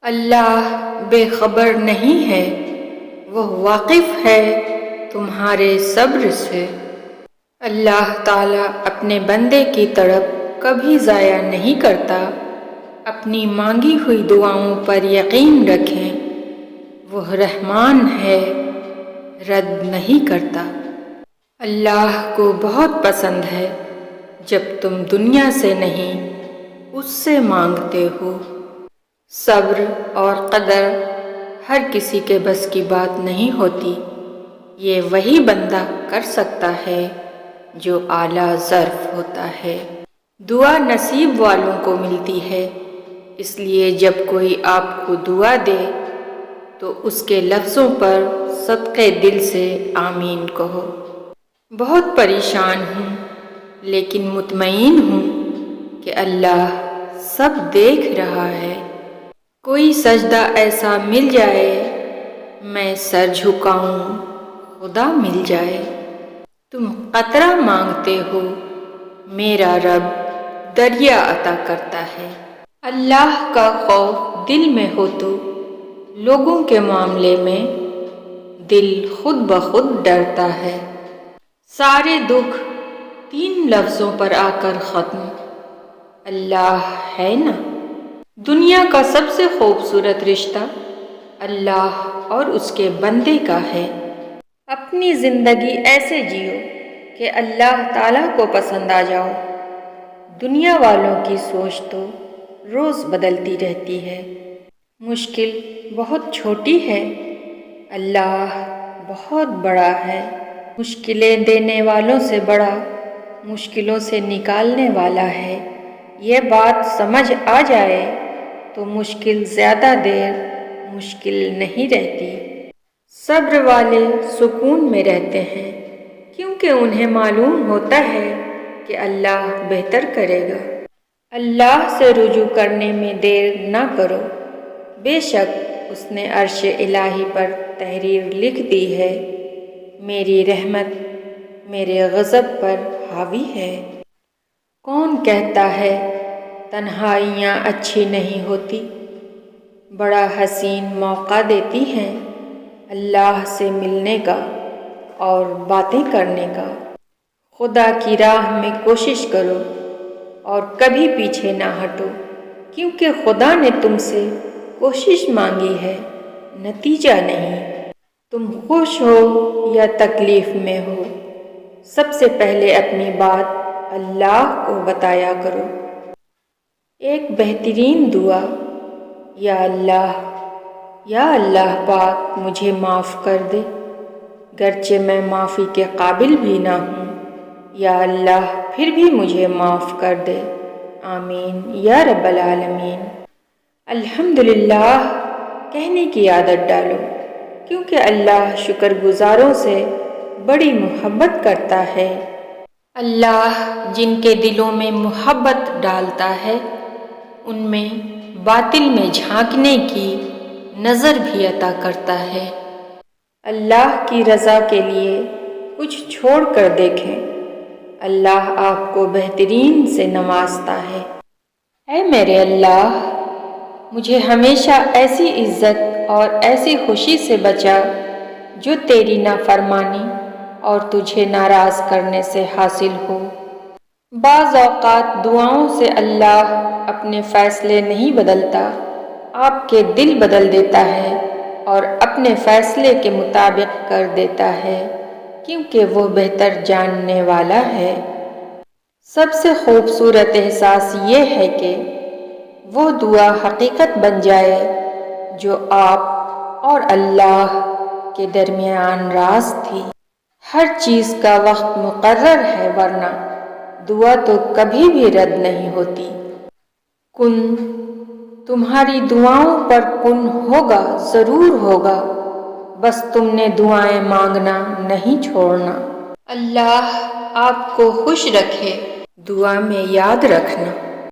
اللہ بے خبر نہیں ہے، وہ واقف ہے تمہارے صبر سے۔ اللہ تعالیٰ اپنے بندے کی طرف کبھی ضائع نہیں کرتا۔ اپنی مانگی ہوئی دعاؤں پر یقین رکھیں، وہ رحمان ہے، رد نہیں کرتا۔ اللہ کو بہت پسند ہے جب تم دنیا سے نہیں اس سے مانگتے ہو۔ صبر اور قدر ہر کسی کے بس کی بات نہیں ہوتی، یہ وہی بندہ کر سکتا ہے جو اعلیٰ ظرف ہوتا ہے۔ دعا نصیب والوں کو ملتی ہے، اس لیے جب کوئی آپ کو دعا دے تو اس کے لفظوں پر صدقے دل سے آمین کہو۔ بہت پریشان ہوں لیکن مطمئن ہوں کہ اللہ سب دیکھ رہا ہے۔ کوئی سجدہ ایسا مل جائے میں سر جھکاؤں، خدا مل جائے۔ تم قطرہ مانگتے ہو، میرا رب دریا عطا کرتا ہے۔ اللہ کا خوف دل میں ہو تو لوگوں کے معاملے میں دل خود بخود ڈرتا ہے۔ سارے دکھ 3 لفظوں پر آ کر ختم، اللہ ہے نا۔ دنیا کا سب سے خوبصورت رشتہ اللہ اور اس کے بندے کا ہے۔ اپنی زندگی ایسے جیو کہ اللہ تعالیٰ کو پسند آ جاؤ۔ دنیا والوں کی سوچ تو روز بدلتی رہتی ہے۔ مشکل بہت چھوٹی ہے، اللہ بہت بڑا ہے۔ مشکلیں دینے والوں سے بڑا مشکلوں سے نکالنے والا ہے۔ یہ بات سمجھ آ جائے تو مشکل زیادہ دیر مشکل نہیں رہتی۔ صبر والے سکون میں رہتے ہیں کیونکہ انہیں معلوم ہوتا ہے کہ اللہ بہتر کرے گا۔ اللہ سے رجوع کرنے میں دیر نہ کرو، بے شک اس نے عرش الہی پر تحریر لکھ دی ہے۔ میری رحمت میرے غضب پر حاوی ہے۔ کون کہتا ہے تنہائیاں اچھی نہیں ہوتی؟ بڑا حسین موقع دیتی ہیں اللہ سے ملنے کا اور باتیں کرنے کا۔ خدا کی راہ میں کوشش کرو اور کبھی پیچھے نہ ہٹو، کیونکہ خدا نے تم سے کوشش مانگی ہے، نتیجہ نہیں۔ تم خوش ہو یا تکلیف میں ہو، سب سے پہلے اپنی بات اللہ کو بتایا کرو۔ ایک بہترین دعا، یا اللہ پاک مجھے معاف کر دے، گرچہ میں معافی کے قابل بھی نہ ہوں، یا اللہ پھر بھی مجھے معاف کر دے، آمین یا رب العالمین۔ الحمدللہ کہنے کی عادت ڈالو، کیونکہ اللہ شکر گزاروں سے بڑی محبت کرتا ہے۔ اللہ جن کے دلوں میں محبت ڈالتا ہے ان میں باطل میں جھانکنے کی نظر بھی عطا کرتا ہے۔ اللہ کی رضا کے لیے کچھ چھوڑ کر دیکھیں، اللہ آپ کو بہترین سے نوازتا ہے۔ اے میرے اللہ، مجھے ہمیشہ ایسی عزت اور ایسی خوشی سے بچا جو تیری نافرمانی اور تجھے ناراض کرنے سے حاصل ہو۔ بعض اوقات دعاؤں سے اللہ اپنے فیصلے نہیں بدلتا، آپ کے دل بدل دیتا ہے اور اپنے فیصلے کے مطابق کر دیتا ہے، کیونکہ وہ بہتر جاننے والا ہے۔ سب سے خوبصورت احساس یہ ہے کہ وہ دعا حقیقت بن جائے جو آپ اور اللہ کے درمیان راز تھی۔ ہر چیز کا وقت مقرر ہے، ورنہ دعا تو کبھی بھی رد نہیں ہوتی۔ کن تمہاری دعاؤں پر کن ہوگا، ضرور ہوگا، بس تم نے دعائیں مانگنا نہیں چھوڑنا۔ اللہ آپ کو خوش رکھے، دعا میں یاد رکھنا۔